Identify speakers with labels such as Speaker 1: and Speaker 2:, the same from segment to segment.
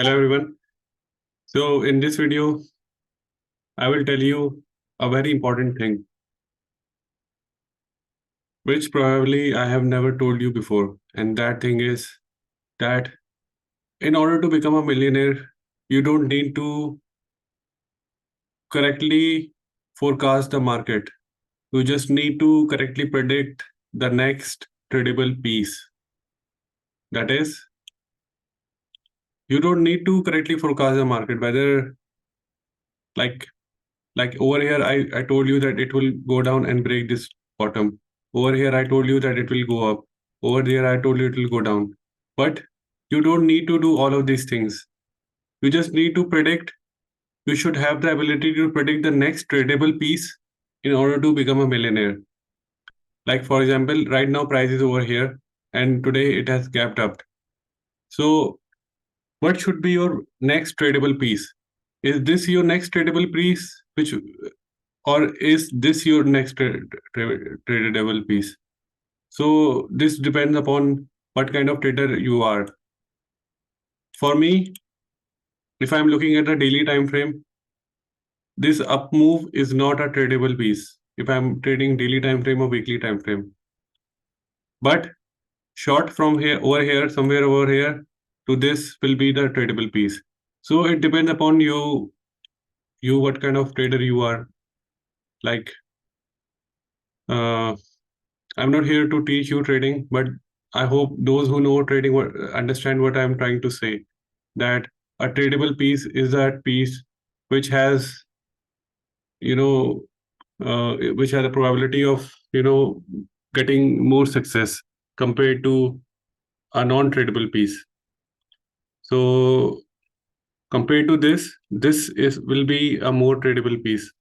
Speaker 1: Hello everyone. So in this video, I will tell you a very important thing, which probably I have never told you before. And that thing is that in order to become a millionaire, you don't need to correctly forecast the market. You just need to correctly predict the next tradable piece. That is, you don't need to correctly forecast the market, whether like like over here, I told you that it will go down and break this bottom. Over here, I told you that it will go up. Over there, I told you it will go down. But you don't need to do all of these things. You just need to predict. You should have the ability to predict the next tradable piece in order to become a millionaire. Like for example, right now price is over here and today it has gapped up. So what should be your next tradable piece? Is this your next tradable piece, which or is this your next tradable piece? So this depends upon what kind of trader you are. For me, if I'm looking at the daily time frame, this up move is not a tradable piece. If I'm trading daily time frame or weekly time frame, but short from here over here, somewhere over here to this will be the tradable piece. So it depends upon you what kind of trader you are. Like uh, I'm not here to teach you trading, but I hope those who know trading understand what I'm trying to say. That a tradable piece is that piece which has, you know, which has a probability of, getting more success compared to a non-tradable piece. So compared to this is will be a more tradable piece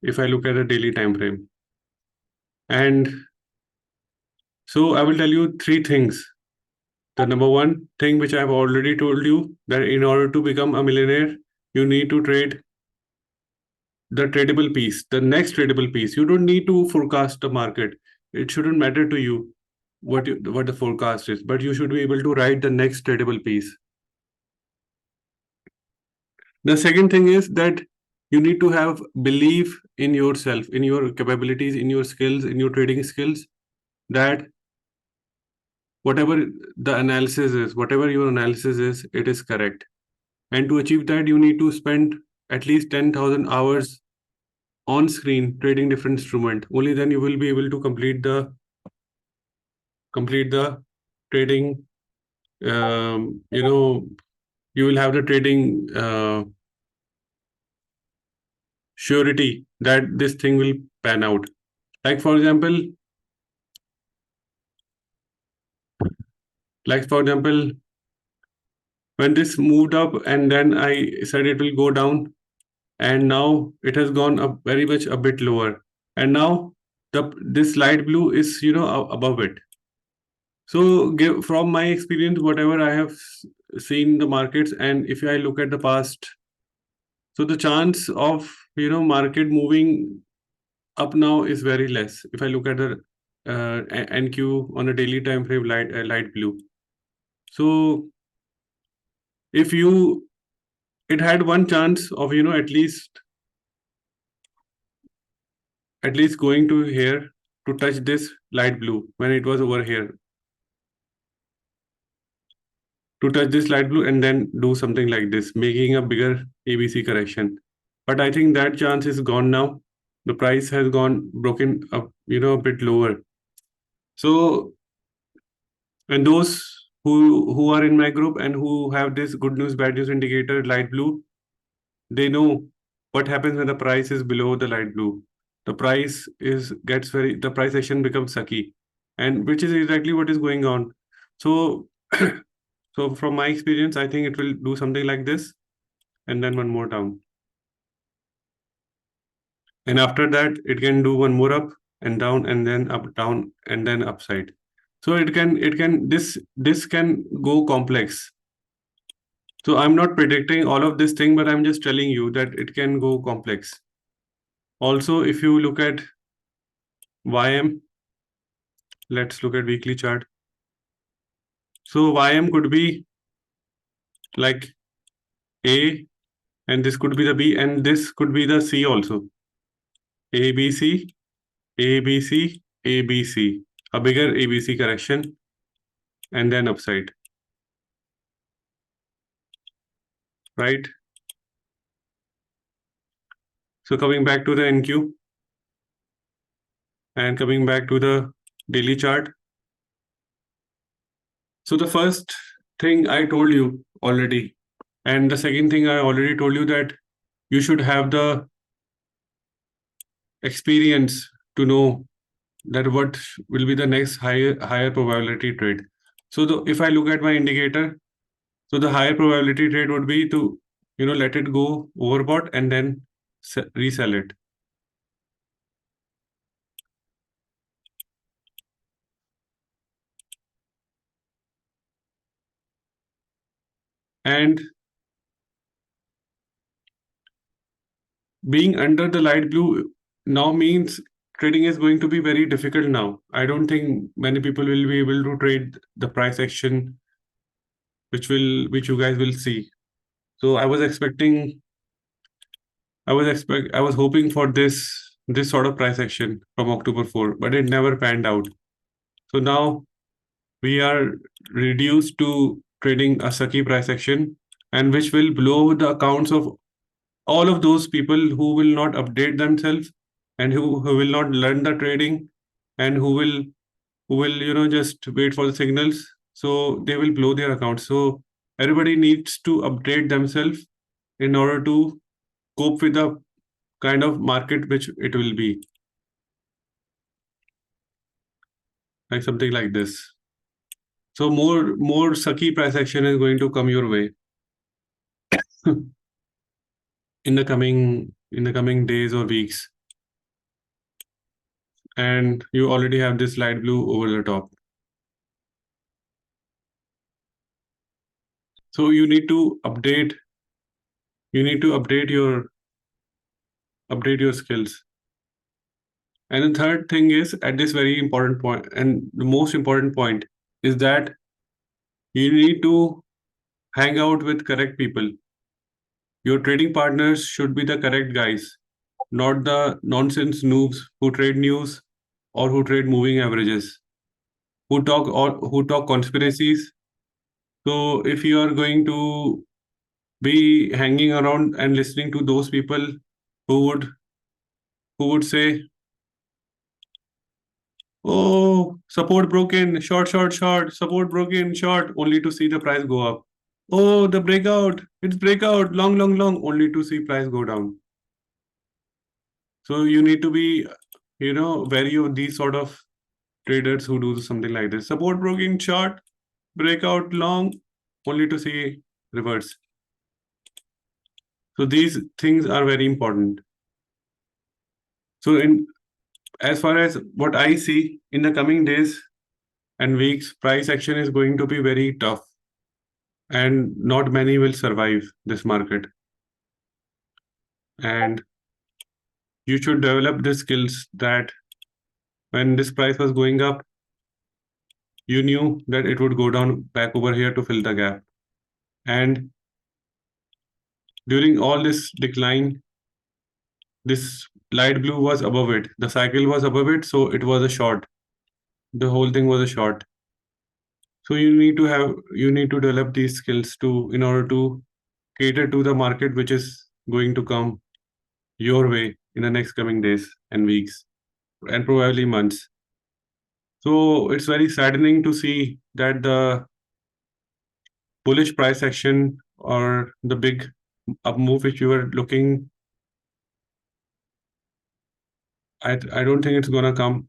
Speaker 1: if I look at a daily time frame. And so I will tell you three things. The number one thing which I've already told you, that in order to become a millionaire, you need to trade the tradable piece, the next tradable piece. You don't need to forecast the market. It shouldn't matter to you what the forecast is, but you should be able to write the next tradable piece. The second thing is that you need to have belief in yourself, in your capabilities, in your skills, in your trading skills, that whatever the analysis is, whatever your analysis is, it is correct. And to achieve that, you need to spend at least 10,000 hours on screen trading different instrument. Only then you will be able to complete the trading. You will have the trading surety that this thing will pan out. Like for example, when this moved up and then I said it will go down, and now it has gone up very much a bit lower, and now this light blue is above it. So from my experience, whatever I have seen the markets, and if I look at the past, so the chance of market moving up now is very less. If I look at the NQ on a daily time frame, light blue. So if you it had one chance of at least going to here to touch this light blue when it was over here, to touch this light blue and then do something like this, making a bigger ABC correction. But I think that chance is gone now. The price has gone broken up, a bit lower. So, and those who are in my group and who have this good news, bad news indicator, light blue, they know what happens when the price is below the light blue. The price action becomes sucky, and which is exactly what is going on. So, so from my experience, I think it will do something like this, and then one more down. And after that, it can do one more up and down, and then up, down, and then upside. So this can go complex. So I'm not predicting all of this thing, but I'm just telling you that it can go complex. Also, if you look at YM, let's look at weekly chart. So YM could be like A, and this could be the B, and this could be the C also. A, B, C, A, B, C, A, B, C. A bigger ABC correction, and then upside, right? So coming back to the NQ and coming back to the daily chart. So the first thing I told you already, and the second thing I already told you, that you should have the experience to know that what will be the next higher probability trade. So if I look at my indicator, so the higher probability trade would be to let it go overbought and then resell it. And being under the light blue now means trading is going to be very difficult now. I don't think many people will be able to trade the price action which you guys will see. So I was hoping for this sort of price action from October 4, but it never panned out. So now we are reduced to trading a sucky price action, and which will blow the accounts of all of those people who will not update themselves, and who will not learn the trading, and who will just wait for the signals. So they will blow their accounts. So everybody needs to update themselves in order to cope with the kind of market which it will be, like something like this. So more sucky price action is going to come your way in the coming days or weeks, and you already have this light blue over the top. So you need to update your skills. And the third thing is, at this very important point, and the most important point, is that you need to hang out with correct people. Your trading partners should be the correct guys, not the nonsense noobs who trade news or who trade moving averages, who talk conspiracies. So if you are going to be hanging around and listening to those people who would who would say, "Oh, support broken, short, short, short, support broken, short," only to see the price go up. "Oh, the breakout, it's breakout, long, long, long," only to see price go down. So you need to be, wary of these sort of traders who do something like this. Support broken, short, breakout, long, only to see reverse. So these things are very important. So as far as what I see in the coming days and weeks, price action is going to be very tough, and not many will survive this market. And you should develop the skills that when this price was going up, you knew that it would go down back over here to fill the gap. And during all this decline, this light blue was above it. The cycle was above it, so it was a short. The whole thing was a short. So you need to develop these skills in order to cater to the market which is going to come your way in the next coming days and weeks and probably months. So it's very saddening to see that the bullish price action or the big up move which you were looking, I don't think it's gonna come.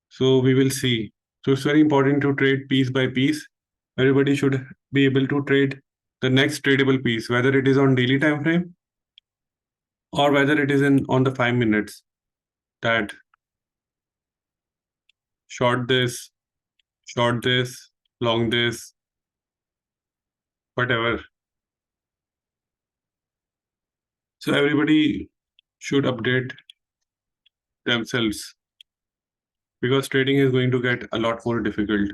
Speaker 1: So we will see. So it's very important to trade piece by piece. Everybody should be able to trade the next tradable piece, whether it is on daily time frame or whether it is on the 5 minutes. That short this, short this, long this, whatever. So everybody should update themselves, because trading is going to get a lot more difficult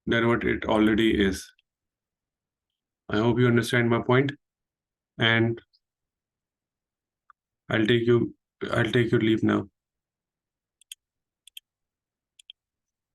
Speaker 1: than what it already is. I hope you understand my point, and I'll take you I'll take your leave now.